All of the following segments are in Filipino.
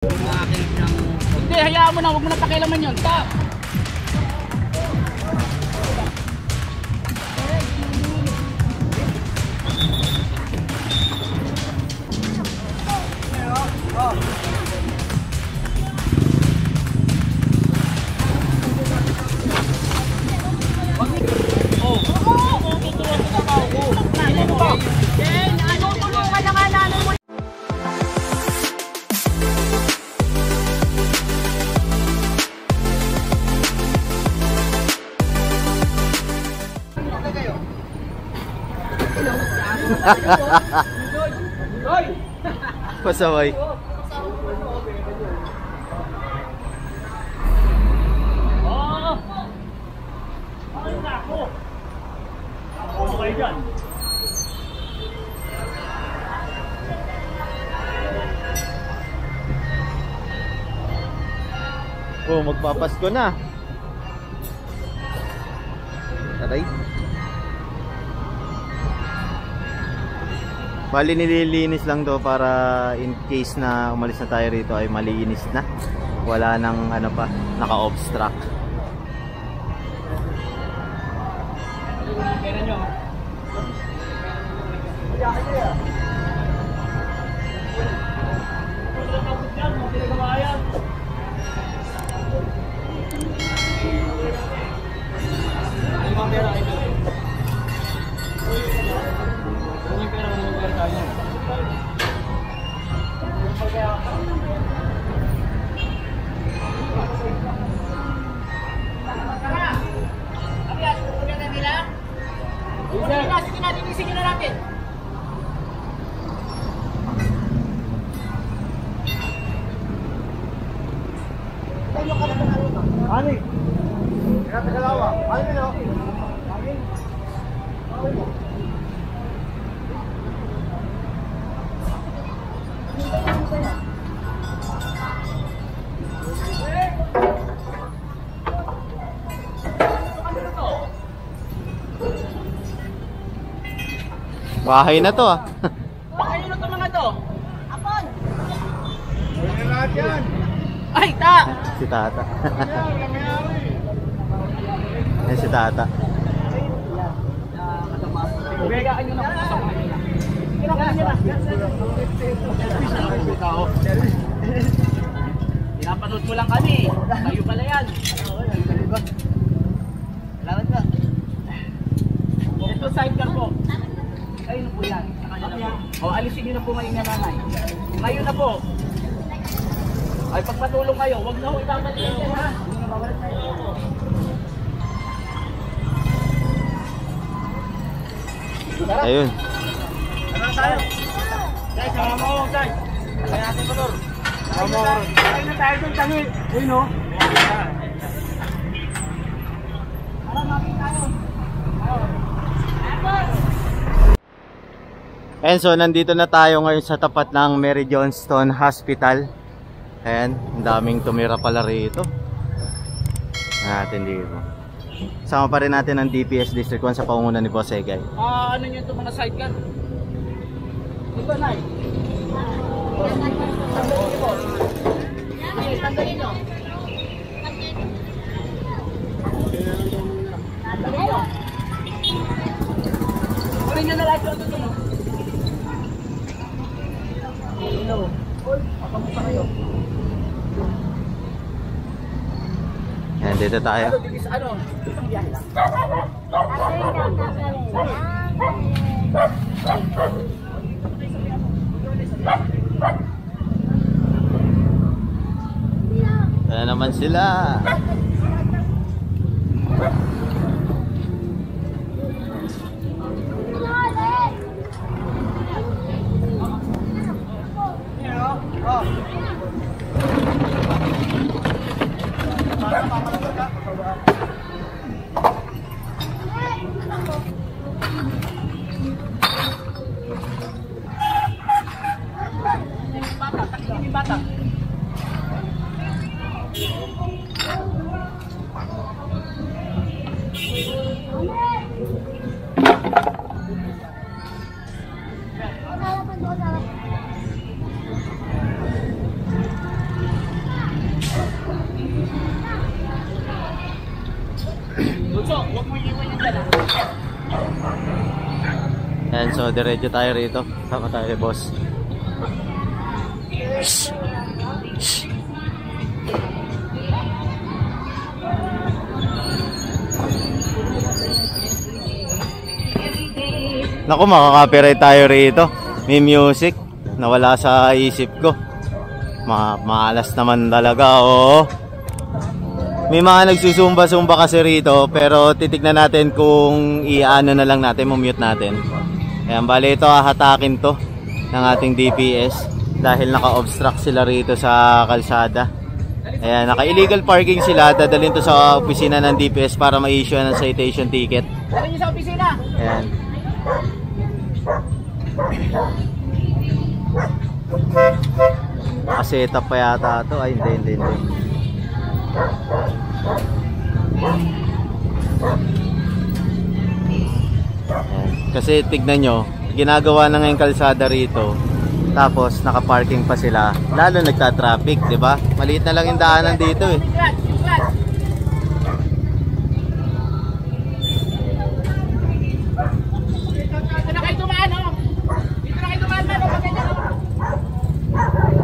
Hindi, hayaan mo na, huwag mo na pakialaman yun. Stop! Pasaway. Oh, magpapasko na. Aray. Bali nililinis lang to para in case na umalis na tayo rito ay malinis na. Wala nang ano pa, naka-obstruct. Sige na natin. Ani. Kaya tagalawa. Ani no. Ani. Bahay na to ah. Bahay na to mga to. Apon. Ano lahat yan? Ay, ta. Si Tata. Yan si Tata. Begaan nyo na po sa mga nila. Pinapanood mo lang kami. Kayo pala yan. Larat ka. Ito sidecar po. Ayun na po yan. O, alisin nyo na po ngayon na nanay. Ngayon na po. Ay, pagpatulong kayo, huwag na ho ibabalik yan ha. Ayun. Ano tayo? Guys, sama mo ako, guys. Kaya natin motor. Sama mo ako. Kaya na tayo dun kami. Uy, no? Para namin tayo. And so nandito na tayo ngayon sa tapat ng Mary Johnston Hospital. Ayan, ang daming tumira pala rito. Natin dito. Sama pa rin natin ang DPS District 1 sa pangunguna ni Boss Egay. Ano nyo ito mga sidecar? Ito na eh. Tandalin nyo. Kunin nyo na lahat ito dito. Ayan, dito tayo. Ano? Isang biyahe lang. Ayan naman sila. Huwag mo iwan yung dala. Ayan, so diretso tayo rito. Sama tayo, boss. Naku, makaka-copyright tayo rito. May music. Nawala sa isip ko. Maalas naman talaga, oo. May mga nagsusumba-sumba kasi rito. Pero titignan natin kung i-ano na lang natin, mumute natin. Ayan, bali ito, hahatakin to ng ating DPS. Dahil naka-obstruct sila rito sa kalsada. Ayan, naka-illegal parking sila. Dadalhin to sa opisina ng DPS para ma-issue ng citation ticket. Dalhin niyo sa opisina. Ayan. Naka-setup pa yata ito. Ay, hindi. Ayan. Kasi tignan nyo, ginagawa na ngayong kalsada rito. Tapos naka-parking pa sila. Lalo nagta-traffic, di ba? Maliit na lang yung daanan dito eh.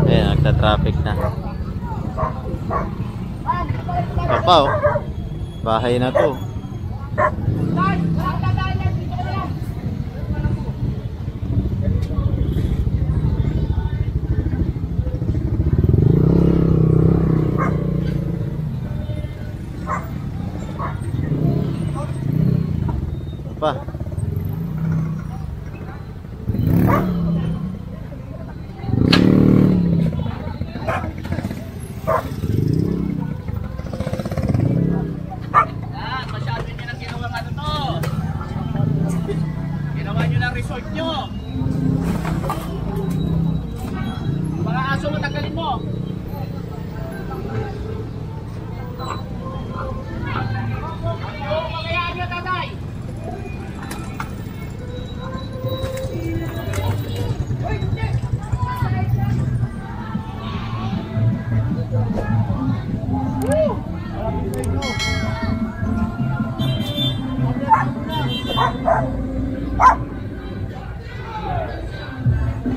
Ayan, nagta-traffic na. Papa, oh. Bahay na to. Pa. Masyado nyo lang ginawa ano to. Ginawa nyo lang resort nyo. Mga aso mo, tagalin mo. Pagayaan nyo, tatay.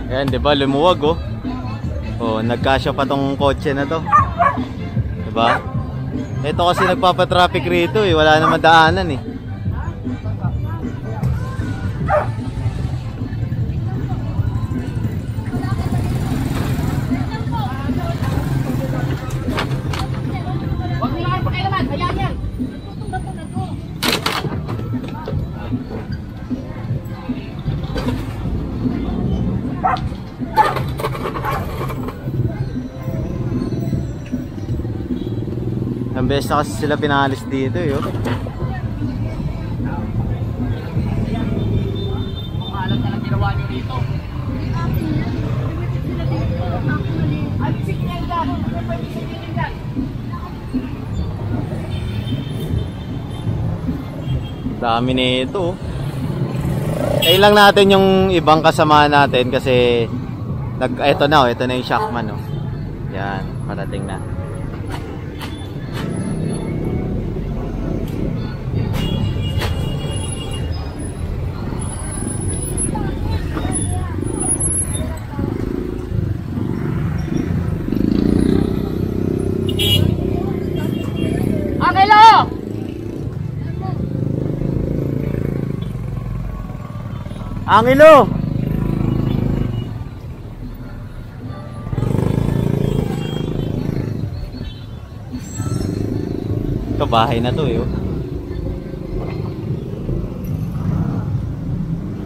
Ayan, di ba? Lumuwag, oh. Oh, nagkasya pa tong kotse na to. Di ba? Ito kasi nagpapa-traffic rito, eh. Wala naman daanan, eh. Huwag nyo lang pakialaman, hayaan yan. Ang best na kasi sila pinalis dito, eh, oh. Maalam na lang ginawa nyo dito. Ay, signal dyan. Ano pa yung signal dyan? Dami nito, oh. Kaya lang natin yung ibang kasama natin kasi ito na, oh. Ito na yung Shockman, oh. Yan, parating na. Angelo! Angelo! Ito, bahay na to, eh, oh.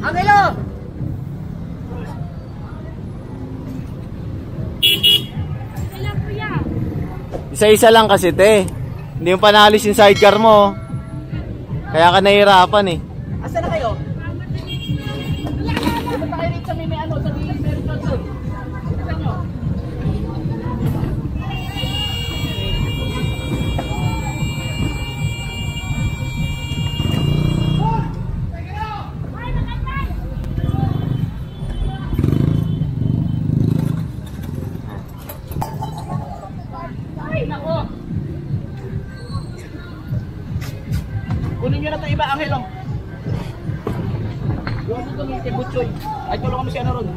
Angelo! Isa-isa lang kasi, te. Hindi mo panalis yung sidecar mo. Kaya ka nahihirapan, eh. Asa na kayo? Pumunta kayo rin sa may ano, sa may Mary Johnson. Ito nyo. Ay, nako. Kunin nyo na ito iba, Angelo. Yung ito ng Butchoy. Ay, tulungan mo si ano ron.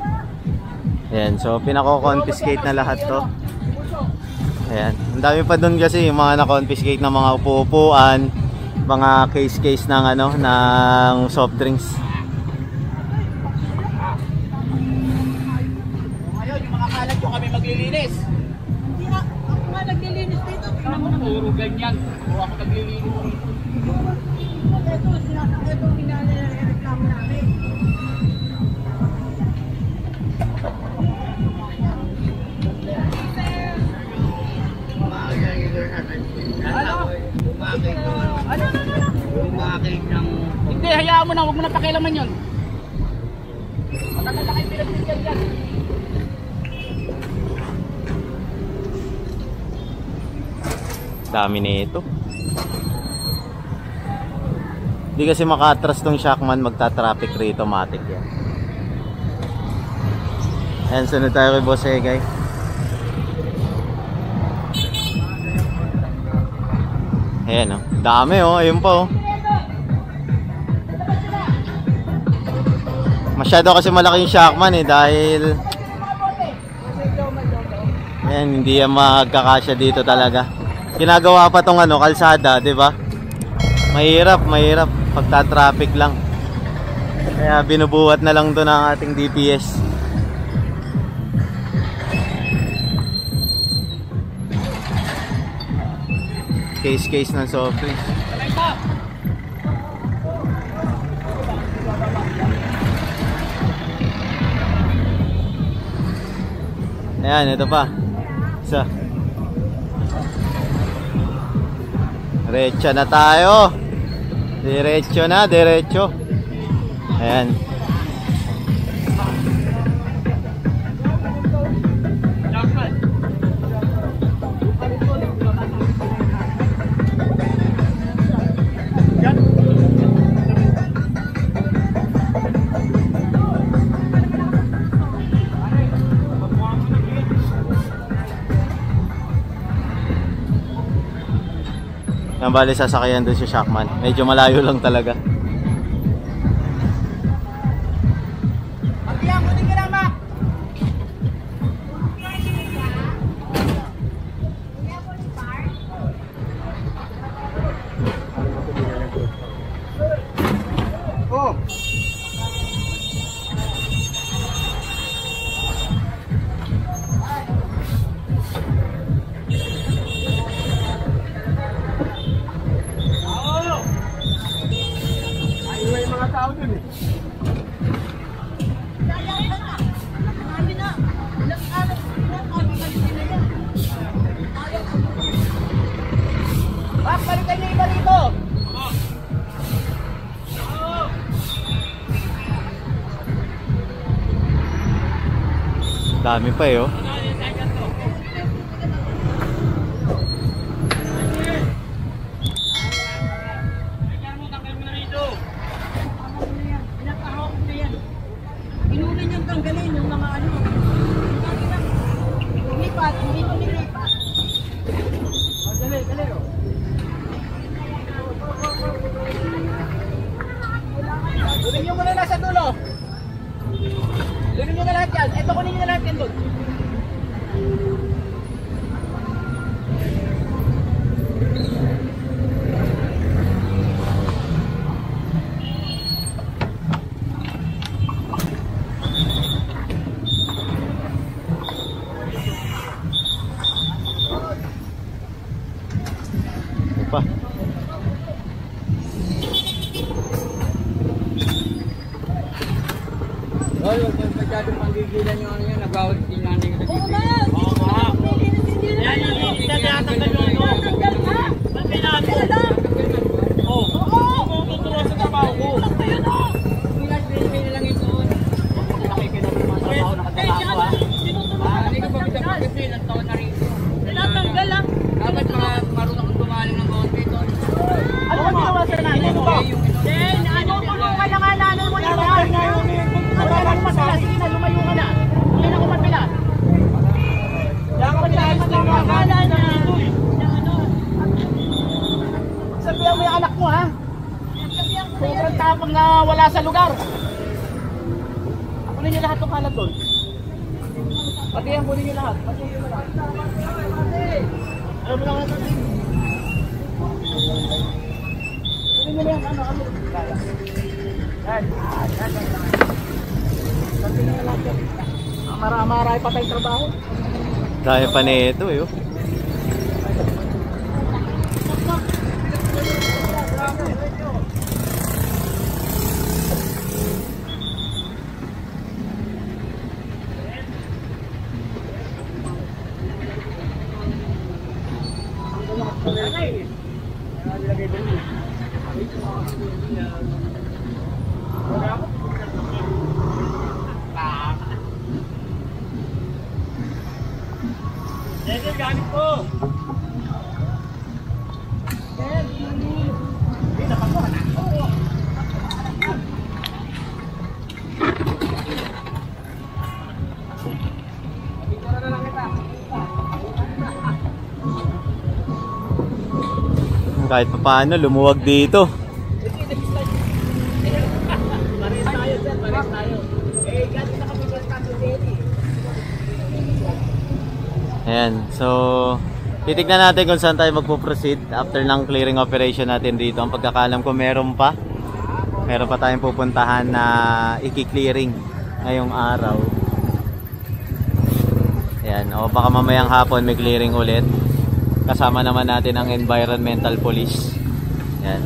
Ayan, so pinako-confiscate na lahat to. Ayan, ang dami pa dun kasi yung mga na-confiscate ng mga upo-upuan, mga case ng ano, ng soft drinks. Ngayon, yung mga kalat yung kami maglilinis. Hindi nga, ako nga naglilinis dito. Tingnan mo, puro ganyan. Puro ako naglilinis dito. Ito ginagawa namin. Hindi, hayaan mo na, huwag mo na pakialaman yun. Matagal na kayo pinagbigyan dyan. Dami nito. Hindi kasi makatras tong Shockman, magta-traffic rito, matik yan. Ayan, sunod tayo kay Boss Egay. Ayan, oh. Dami, oh. Ayun pa, oh. Masyado kasi malaki yung Shockman, eh, dahil ayan, hindi yan magkakasya dito talaga. Ginagawa pa tong ano, kalsada, 'di ba? Mahirap pagta-traffic lang. Kaya binubuhat na lang 'to ng ating DPS. Case ng soft drinks. Ayan, ito pa. Isa. Diretso na tayo. Diretso na, diretso. Ayan. Ang bali sasakyan doon si Shockman. Medyo malayo lang talaga. Pagbilang ko din ka lang, Ma! Oh! Bak, balikan niyo iba rito! Dami pa eh, oh. Inuna niyang tanggalin yung mga ano. Lipat, hindi ko nilipat. Dali, oh. Kunin nyo muna nasa dulo. Kunin nyo na lahat yan. Ito kunin nyo na lahat yan doon. Pa. Hoy, huwag mo masyadong panggigilan yung ano yan. Nagawad din natin ito. Oo nga! Oo nga! Yan yung isa tinatanggal yung ano. Tinatanggal nga! Ba't pinatanggal? Oo! Oo! Tutuwa sa trabaho ko. Sakto yun o! Pinag-binibin na lang ito. Nakikinom ng mga trabaho na katalago, ha? Hindi ko pa pinapagod din. Ang taon na rin. Tinatanggal lang! Dapat marunong akong gumaling ng konti ito. Ano ba ginawa sa nanay mo? Then, ano, tulungan na nga nanay mo yung Ano ba sila? Sige na, lumayo ka na. Hindi na ako pag nawala sa lugar. Kunin niyo lahat ng kalat doon. Pati yan, kunin niyo lahat. Pati yan lahat. Ano mo lang natin? Kunin niyo lang, ano. Kaya. Yan. Pati niyo lahat yan. Maray pa tayong trabaho. Kaya pa nito eh. Oh. Ito gamit ko. Kahit pa paano, lumuwag dito. Pares tayo, sir. Pares tayo. Eh, ganito na kami sa City. Ayan, so titignan natin kung saan tayo magpo-proceed after ng clearing operation natin dito. Ang pagkakalam ko meron pa tayong pupuntahan na i-clearing ngayong araw. Ayan, o baka mamayang hapon may clearing ulit. Kasama naman natin ang environmental police. Ayan.